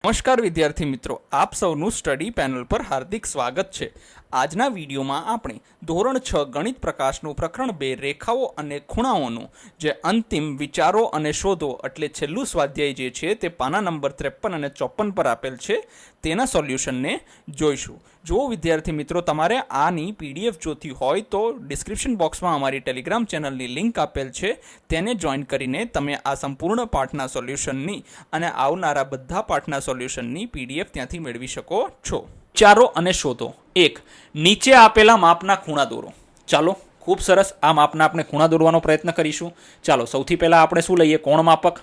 નમસ્કાર વિદ્યાર્થી મિત્રો, આપ સૌનું સ્ટડી પેનલ પર હાર્દિક સ્વાગત છે। આજના વિડીયોમાં આપણે ધોરણ 6 ગણિત પ્રકાશનું પ્રકરણ 2 રેખાઓ અને ખૂણાઓનું જે અંતિમ વિચારો અને શોધો એટલે છેલ્લું સ્વાધ્યાય જે છે તે પાના નંબર 53 અને 54 પર આપેલ છે તેના સોલ્યુશનને જોઈશું। જો વિદ્યાર્થી મિત્રો તમારે આની પીડીએફ જોતી હોય તો ડિસ્ક્રિપ્શન બોક્સમાં અમારી ટેલિગ્રામ ચેનલની લિંક આપેલ છે, તેને જોઈન કરીને તમે આ સંપૂર્ણ પાઠના સોલ્યુશનની અને આવનારા બધા પાઠના સોલ્યુશનની પીડીએફ ત્યાંથી મેળવી શકો છો। વિચારો અને શોધો। 1. નીચે આપેલા માપના ખૂણા દોરો। ચાલો, ખૂબ સરસ, આ માપના આપણે ખૂણા દોરવાનો પ્રયત્ન કરીશું। ચાલો, સૌથી પહેલા આપણે શું લઈએ? કોણ માપક।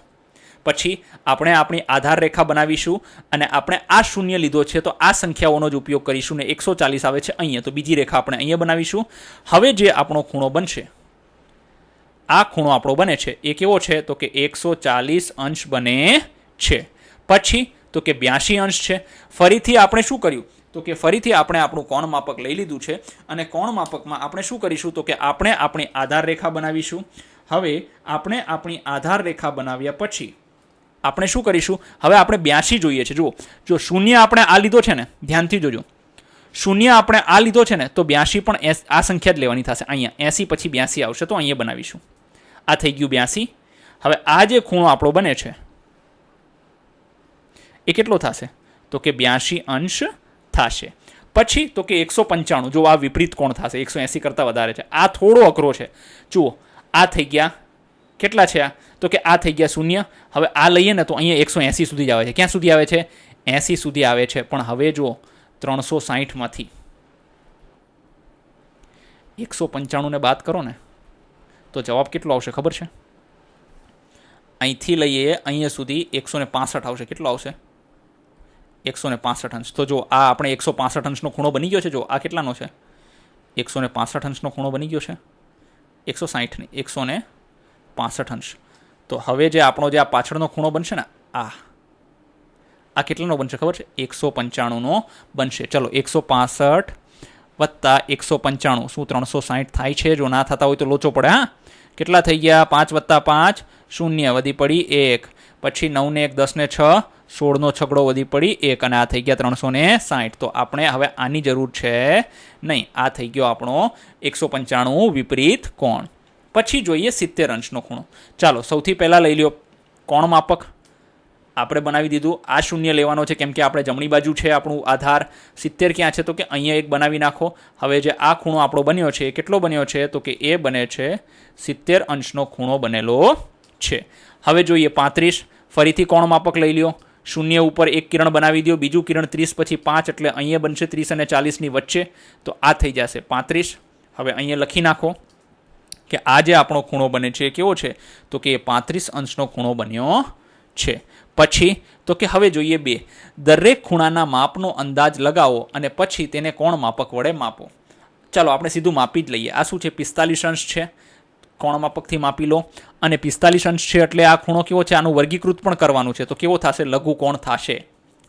પછી આપણે આપણી આધાર રેખા બનાવીશું અને આપણે આ શૂન્ય લીધો છે તો આ સંખ્યાઓનો જ ઉપયોગ કરીશું ને 140 આવે છે અહીંયા, તો બીજી રેખા આપણે અહીંયા બનાવીશું। હવે જે આપણો ખૂણો બનશે, આ ખૂણો આપણો બને છે એ કેવો છે? તો કે 140 અંશ બને છે। પછી તો કે 82 અંશ છે। ફરીથી આપણે શું કર્યું? તો કે ફરીથી આપણે આપણું કોણ માપક લઈ લીધું છે અને કોણ માપકમાં આપણે શું કરીશું? તો કે આપણે આપણી આધાર રેખા બનાવીશું। હવે આપણે આપણી આધાર રેખા બનાવ્યા પછી આપણે શું કરીશું? હવે આપણે 82 જોઈએ છે। જુઓ, જો શૂન્ય આપણે આ લીધો છે ને, ધ્યાનથી જોજો, શૂન્ય આપણે આ લીધો છે ને તો 82 પણ આ સંખ્યા જ લેવાની થશે। અહીંયા 80 પછી 82 આવશે તો અહીંયા બનાવીશું। આ થઈ ગયું 82। હવે આ જે ખૂણો આપણો બને છે એ કેટલો થશે? તો કે 82 અંશ થશે। પછી તો કે 195, જો આ વિપરીત કોણ થશે, 180 કરતાં વધારે છે। આ થોડો અઘરો છે। જુઓ, આ થઈ ગયા કેટલા છે? આ તો કે આ થઈ ગયા શૂન્ય। હવે આ લઈએ ને તો અહીંયા 180 સુધી જ આવે છે। ક્યાં સુધી આવે છે? 80 સુધી આવે છે। પણ હવે જુઓ, 360માંથી 195 ને બાદ કરો ને તો જવાબ કેટલો આવશે ખબર છે? અહીંથી લઈએ અહીંયા સુધી 165 આવશે। કેટલો આવશે? 165 અંશ। તો જો આ આપણે 165 અંશનો ખૂણો બની ગયો છે। જો આ કેટલાનો છે? 165 અંશનો ખૂણો બની ગયો છે। 160 નહીં, 165 અંશ। તો હવે જે આપણો જે આ પાછળનો ખૂણો બનશે ને, આ કેટલાનો બનશે ખબર છે? 195નો બનશે। ચલો, 165 વત્તા 195, શું 360 થાય છે? જો ના થતા હોય તો લોચો પડે। હા, કેટલા થઈ ગયા? 5 વત્તા 5 0 વધી પડી 1, પછી 9 ને 1 10 ને 6 16નો છગડો વધી પડી 1 અને આ થઈ ગયા 360। તો આપણે હવે આની જરૂર છે નહીં। આ થઈ ગયો આપણો 195 વિપરીત કોણ। પછી જોઈએ 70 અંશનો ખૂણો। ચાલો, સૌથી પહેલાં લઈ લ્યો કોણ માપક। આપણે બનાવી દીધું। આ શૂન્ય લેવાનો છે કેમ કે આપણે જમણી બાજુ છે આપણું આધાર। 70 ક્યાં છે? તો કે અહીંયા એક બનાવી નાખો। હવે જે આ ખૂણો આપણો બન્યો છે એ કેટલો બન્યો છે? તો કે એ બને છે 70 અંશનો ખૂણો બનેલો છે। હવે જોઈએ 35। ફરીથી કોણ માપક લઈ લ્યો। શૂન્ય ઉપર એક કિરણ બનાવી દો, બીજું કિરણ 30 પછી 5 એટલે અહીંયા બનશે 30 અને 40ની વચ્ચે, તો આ થઈ જશે 35। હવે અહીંયા લખી નાખો કે આ જે આપણો ખૂણો બને છે કેવો છે? તો કે 35 અંશનો ખૂણો બન્યો છે। પછી તો કે હવે જોઈએ 2, દરેક ખૂણાના માપનો અંદાજ લગાવો અને પછી તેને કોણ માપક વડે માપો। ચાલો, આપણે સીધું માપી જ લઈએ। આ શું છે? 45 અંશ છે। કોણ માપકથી માપી લો અને 45 અંશ છે એટલે આ ખૂણો કેવો છે? આનું વર્ગીકૃત પણ કરવાનું છે, તો કેવો થશે? લઘુ કોણ થશે।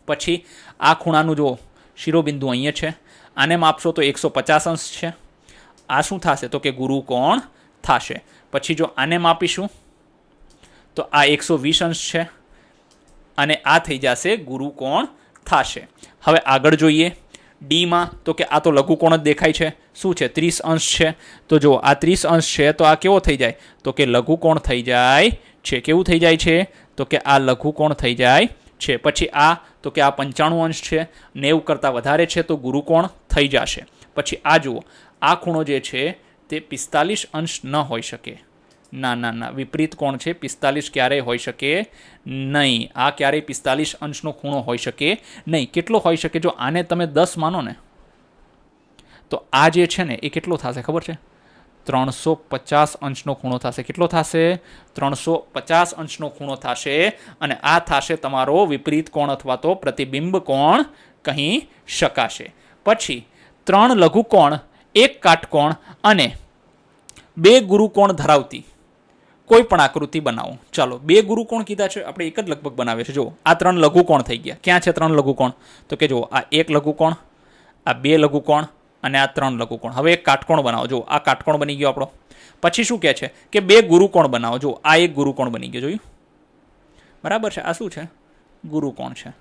પછી આ ખૂણાનું જો શિરોબિંદુ અહીંયા છે, આને માપશો તો 150 અંશ છે। આ શું થશે? તો કે ગુરુ કોણ થશે। પછી જો આને માપીશું તો આ 120 અંશ છે અને આ થઈ જશે ગુરુ કોણ થશે। હવે આગળ જોઈએ ડીમાં, તો કે આ તો લઘુ કોણ જ દેખાય છે। શું છે? 30 અંશ છે। તો જો આ 30 અંશ છે તો આ કેવો થઈ જાય? તો કે લઘુ કોણ થઈ જાય છે। કેવું થઈ જાય છે? તો કે આ લઘુ કોણ થઈ જાય છે। પછી આ તો કે આ 95 અંશ છે, 90 કરતાં વધારે છે તો ગુરુ કોણ થઈ જશે। પછી આ જુઓ, આ ખૂણો જે છે તે 45 અંશ ન હોઈ શકે। ના ના ના, વિપરીત કોણ છે। 45 ક્યારેય હોઈ શકે નહીં। આ ક્યારેય 45 અંશનો ખૂણો હોઈ શકે નહીં। કેટલો હોઈ શકે? જો આને તમે 10 માનો ને તો આ જે છે ને એ કેટલો થશે ખબર છે? 350 અંશનો ખૂણો થશે। કેટલો થશે? 350 અંશનો ખૂણો થશે અને આ થશે તમારો વિપરીત કોણ અથવા તો પ્રતિબિંબ કોણ કહી શકાશે। પછી 3 લઘુ કોણ, 1 કાટકોણ અને 2 ગુરુકોણ ધરાવતી કોઈ પણ આકૃતિ બનાવો। ચાલો, 2 ગુરુકોણ કીધા છે, આપણે એક જ લગભગ બનાવે છે। જો આ 3 લઘુકોણ થઈ ગયા। ક્યાં છે 3 લઘુકોણ? તો કે જો આ 1 લઘુકોણ, આ 2 લઘુકોણ અને આ 3 લઘુકોણ। હવે એક કાટકોણ બનાવો। જો આ કાટકોણ બની ગયો આપણો। પછી શું કહે છે કે 2 ગુરુકોણ બનાવો। જો આ એક ગુરુકોણ બની ગયો, જોયું? બરાબર છે। આ શું છે? ગુરુકોણ છે।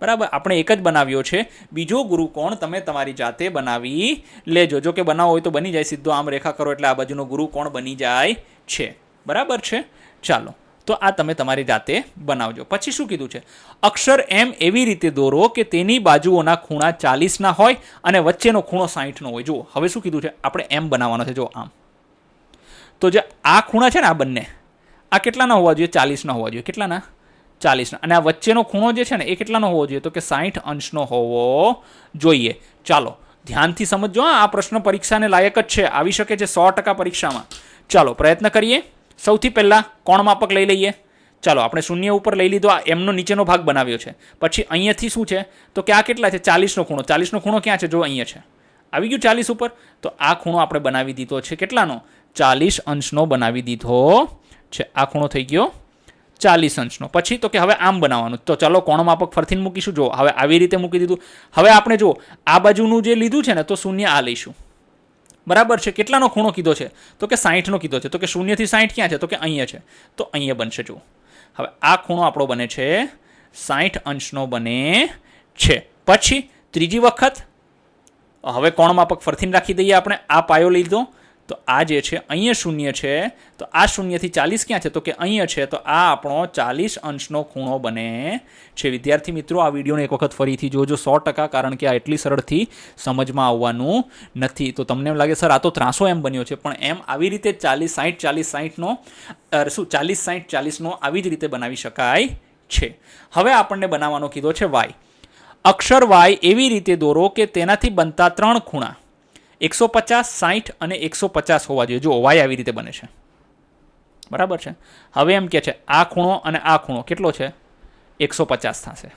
બરાબર, આપણે એક જ બનાવ્યો છે. બીજો ગુરુકોણ તમે તમારી જાતે બનાવી લેજો. જો કે બનાવો હોય તો બની જાય, સીધો આમ રેખા કરો એટલે આ બાજુનો ગુરુકોણ બની જાય છે. બરાબર છે. ચાલો, તો આ તમે તમારી જાતે બનાવજો. પછી શું કીધું છે? અક્ષર એમ એવી રીતે દોરો કે તેની બાજુઓના ખૂણા 40 હોય અને વચ્ચેનો ખૂણો 60 હોય. જુઓ હવે શું કીધું છે? આપણે એમ બનાવવાનો છે. જો આમ, તો જે આ ખૂણા છે ને, આ બંને આ કેટલાના હોવા જોઈએ? 40 હોવા જોઈએ. કેટલાના? 40. અને આ વચ્ચેનો ખૂણો જે છે ને એ કેટલાનો હોવો જોઈએ? તો કે 60 અંશનો હોવો જોઈએ. ચાલો ધ્યાનથી સમજો. આ પ્રશ્ન પરીક્ષાને લાયક જ છે, આવી શકે છે 100% પરીક્ષામાં. ચાલો પ્રયત્ન કરીએ. સૌથી પહેલા કોણ માપક લઈ લઈએ. ચાલો આપણે શૂન્ય ઉપર લઈ લીધો, આ એમનો નીચેનો ભાગ બનાવ્યો છે. પછી અહીંયાથી શું છે? તો કે આ કેટલા છે? 40નો ખૂણો. 40નો ખૂણો ક્યાં છે? જો અહીંયા છે. આવી ગયું 40 ઉપર. તો આ ખૂણો આપણે બનાવી દીધો છે. કેટલાનો? 40 અંશનો બનાવી દીધો છે. આ ખૂણો થઈ ગયો 40 અંશનો. પછી તો કે હવે આમ બનાવવાનું. તો ચલો કોણ માપક ફરીથી મૂકીશું. જો હવે આવી રીતે મૂકી દીધું. હવે આપણે જો આ બાજુનું જે લીધું છે ને, તો શૂન્ય આ લઈશું. બરાબર છે. કેટલાનો ખૂણો કીધો છે? તો કે 60નો કીધો છે. તો કે 0 થી 60 ક્યાં છે? તો કે અહીંયા છે. તો અહીંયા બનશે. જો હવે આ ખૂણો આપણો બને છે 60 અંશનો બને છે. પછી ત્રીજી વખત હવે કોણ માપક ફરીથી રાખી દઈએ આપણે. આ પાયો લીધો, તો આ જે છે અહીંયા શૂન્ય છે. તો આ 0 થી 40 ક્યાં છે? તો કે અહીંયા છે. તો આ આપણો 40 અંશનો ખૂણો બને છે. વિદ્યાર્થી મિત્રો, આ વિડીયોને એક વખત ફરીથી જોજો 100%, કારણ કે આ એટલી સરળથી સમજમાં આવવાનું નથી. તો તમને એમ લાગે સર આ તો ત્રાસો એમ બન્યો છે, પણ એમ આવી રીતે 40 60 40 60નો શું 40 60 40નો આવી જ રીતે બનાવી શકાય છે. હવે આપણને બનાવવાનો કીધો છે વાય. અક્ષર વાય એવી રીતે દોરો કે તેનાથી બનતા 3 ખૂણા 150 60 અને 150 હોવા જોઈએ. જો વાય આવી રીતે બને છે. બરાબર છે. હવે એમ કે છે આ ખૂણો અને આ ખૂણો કેટલો છે? 150 થશે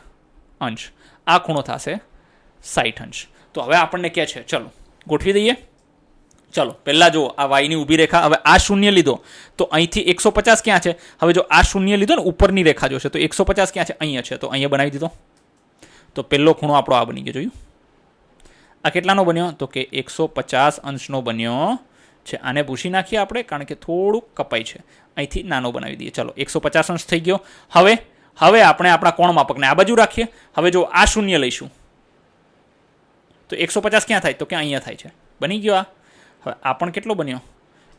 અંશ. આ ખૂણો થશે 60 અંશ. તો હવે આપણને કહે છે ચલો ગોઠવી દઈએ. ચલો પહેલા જો આ વાયની ઊભી રેખા. હવે આ શૂન્ય લીધો તો અહીંથી 150 ક્યાં છે? હવે જો આ શૂન્ય લીધો ને, ઉપરની રેખા જોશે તો 150 ક્યાં છે? અહીંયા છે. તો અહીંયા બનાવી દીધો. તો પહેલો ખૂણો આપણો આ બની ગયો. જોયું? આ કેટલાનો બન્યો? તો કે 150 અંશનો બન્યો છે. આને ભૂસી નાખીએ આપણે, કારણ કે થોડુંક કપાઈ છે. અહીંથી નાનો બનાવી દઈએ. ચલો 150 અંશ થઈ ગયો. હવે આપણે આપણા કોણ માપકને આ બાજુ રાખીએ. હવે જો આ શૂન્ય લઈશું તો 150 ક્યાં થાય? તો કે અહીંયા થાય છે. બની ગયો આ. હવે આ પણ કેટલો બન્યો?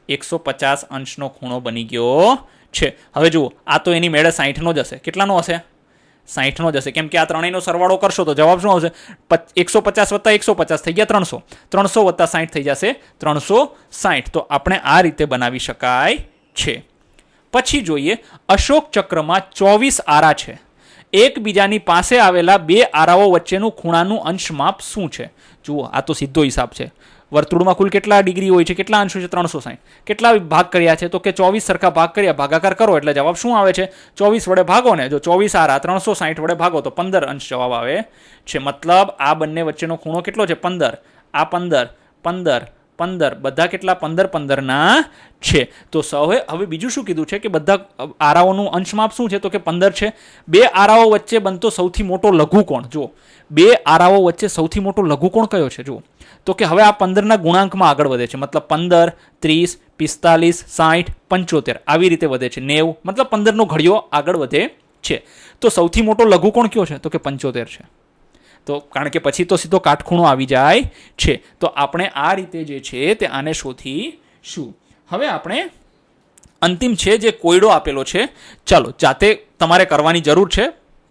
150 અંશનો ખૂણો બની ગયો છે. હવે જુઓ આ તો એની મેળે 60નો જ હશે. કેટલાનો હશે? 60નો જ હશે. કેમ કે આ ત્રણેયનો સરવાળો કરશો તો જવાબ શું આવશે? 150 વત્તા 150 થઈ ગયા 300. 300 વત્તા 60 થઈ જશે 360. તો આપણે આ રીતે બનાવી શકાય છે. પછી જોઈએ, અશોક ચક્રમાં 24 આરા છે. એકબીજાની પાસે આવેલા બે આરાઓ વચ્ચેનું ખૂણાનું અંશમાપ શું છે? જુઓ આ તો સીધો હિસાબ છે. વર્તુળમાં કુલ કેટલા ડિગ્રી હોય છે? કેટલા અંશો છે? 360. કેટલા ભાગ કર્યા છે? તો કે 24 સરખા ભાગ કર્યા. ભાગાકાર કરો એટલે જવાબ શું આવે છે? 24 વડે ભાગો ને. જો 24 આરા 360 વડે ભાગો તો 15 અંશ જવાબ આવે છે. મતલબ આ બંને વચ્ચેનો ખૂણો કેટલો છે? 15. આ 15 15 15 બધા કેટલા? 15 15ના છે. તો હવે બીજું શું કીધું છે કે બધા આરાઓનું અંશમાપ શું છે? તો કે 15 છે. બે આરાઓ વચ્ચે બનતો સૌથી મોટો લઘુકોણ. જો બે આરાઓ વચ્ચે સૌથી મોટો લઘુકોણ કયો છે? જુઓ તો કે હવે આ 15ના ગુણાંકમાં આગળ વધે છે. મતલબ 15 30 45 60 75 આવી રીતે વધે છે. 90 મતલબ 15નો ઘડિયો આગળ વધે છે. તો સૌથી મોટો લઘુકોણ કયો છે? તો કે 75 છે. તો કારણ કે પછી તો સીધો કાટખૂણો આવી જાય છે. તો આપણે આ રીતે જે છે તે આને શોધીશું. હવે આપણે અંતિમ છે જે કોયડો આપેલો છે. ચાલો જાતે તમારે કરવાની જરૂર છે,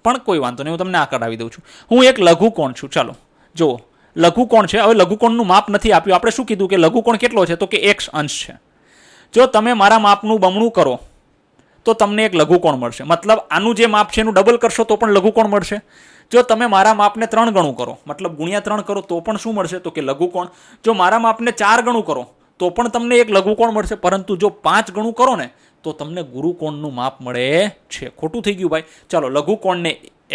પણ કોઈ વાંધો નહીં, હું તમને આ કરાવી દઉં છું. હું એક લઘુકોણ છું. ચાલો જુઓ લઘુકોણ છે. હવે લઘુકોણનું માપ નથી આપ્યું. આપણે શું કીધું કે લઘુકોણ કેટલો છે? તો કે x અંશ છે. જો તમે મારા માપનું બમણું કરો તો તમને એક લઘુકોણ મળશે. મતલબ આનું જે માપ છે એનું ડબલ કરશો તો પણ લઘુકોણ મળશે. જો તમે મારા માપને 3 ગણું કરો, મતલબ ગુણ્યા 3 કરો તો પણ શું મળશે? તો કે લઘુકોણ. જો મારા માપને 4 ગણું કરો તો પણ તમને એક લઘુકોણ મળશે. પરંતુ જો 5 ગણું કરો ને તો તમને ગુરુકોણનું માપ મળે છે. ખોટું થઈ ગયું ભાઈ. ચાલો લઘુકોણને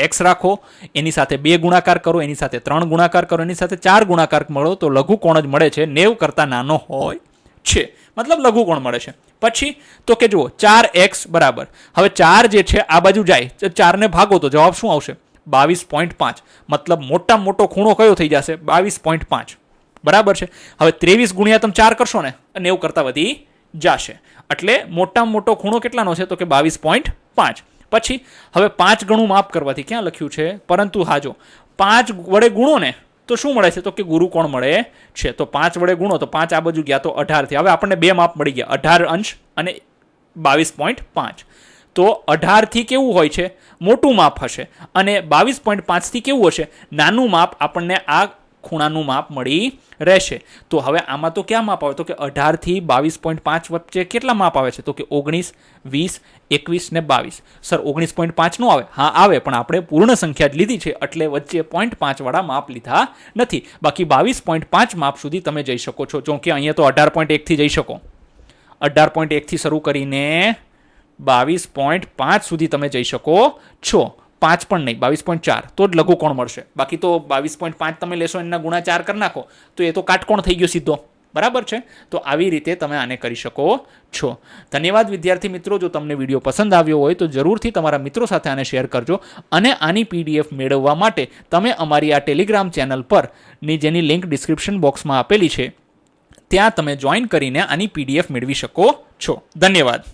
x રાખો, એની સાથે 2 ગુણાકાર કરો, એની સાથે 3 ગુણાકાર કરો, એની સાથે 4 ગુણાકાર મળો તો લઘુકોણ જ મળે છે. 90 કરતાં નાનો હોય છે. મતલબ લઘુકોણ મળે છે. પછી તો કે જુઓ 4x બરાબર. હવે 4 જે છે આ બાજુ જાય, 4ને ભાગો તો જવાબ શું આવશે? 22.5. મતલબ મોટામાં મોટો ખૂણો કયો થઈ જશે? 22.5. બરાબર છે. હવે 23 ગુણ્યા તમે 4 કરશો ને 90 કરતાં વધી જશે. એટલે મોટામાં મોટો ખૂણો કેટલાનો છે? તો કે 22.5. પછી હવે 5 ગણું માપ કરવાથી ક્યાં લખ્યું છે, પરંતુ હા જો 5 વડે ગુણો ને તો શું મળે છે, તો કે ગુરુકોણ મળે છે. તો 5 વડે ગુણો તો 5 આ બાજુ ગયા તો 18 થી. હવે આપણને બે માપ મળી ગયા, 18 અંશ અને 22.5. તો 18 થી કેવું હોય છે, મોટું માપ હશે, અને 22.5 થી કેવું હશે, નાનું માપ. આપણને આ ખૂણાનું માપ મળી રહેશે. તો હવે આમાં તો ક્યાં માપ આવે, તો કે 18 થી 22.5 વચ્ચે કેટલા માપ આવે છે, તો કે 19, 20, 21 ને 22. સર 19.5 નો આવે, હા આવે, પણ આપણે પૂર્ણ સંખ્યા જ લીધી છે એટલે વચ્ચે 0.5 વાળા માપ લીધા નથી. બાકી 22.5 માપ સુધી તમે જઈ શકો છો. જો કે અહીંયા તો 18.1 થી જઈ શકો, 18.1 થી શરૂ કરીને 22.5 સુધી તમે જઈ શકો છો. 5 પણ નહીં, 22.4 તો જ લઘુકોણ મળશે. બાકી તો 22.5 તમે લેશો એના ગુણા 4 કરી નાખો તો એ તો કાટકોણ થઈ ગયો સીધો. બરાબર છે. તો આવી રીતે તમે આને કરી શકો છો. ધન્યવાદ વિદ્યાર્થી મિત્રો. જો તમને વિડીયો પસંદ આવ્યો હોય તો જરૂરથી તમારા મિત્રો સાથે આને શેર કરજો. અને આની PDF મેળવવા માટે તમે અમારી આ ટેલિગ્રામ ચેનલ પર ની જેની લિંક ડિસ્ક્રિપ્શન બોક્સમાં આપેલી છે ત્યાં તમે જોઈન કરીને આની PDF મેળવી શકો છો. ધન્યવાદ.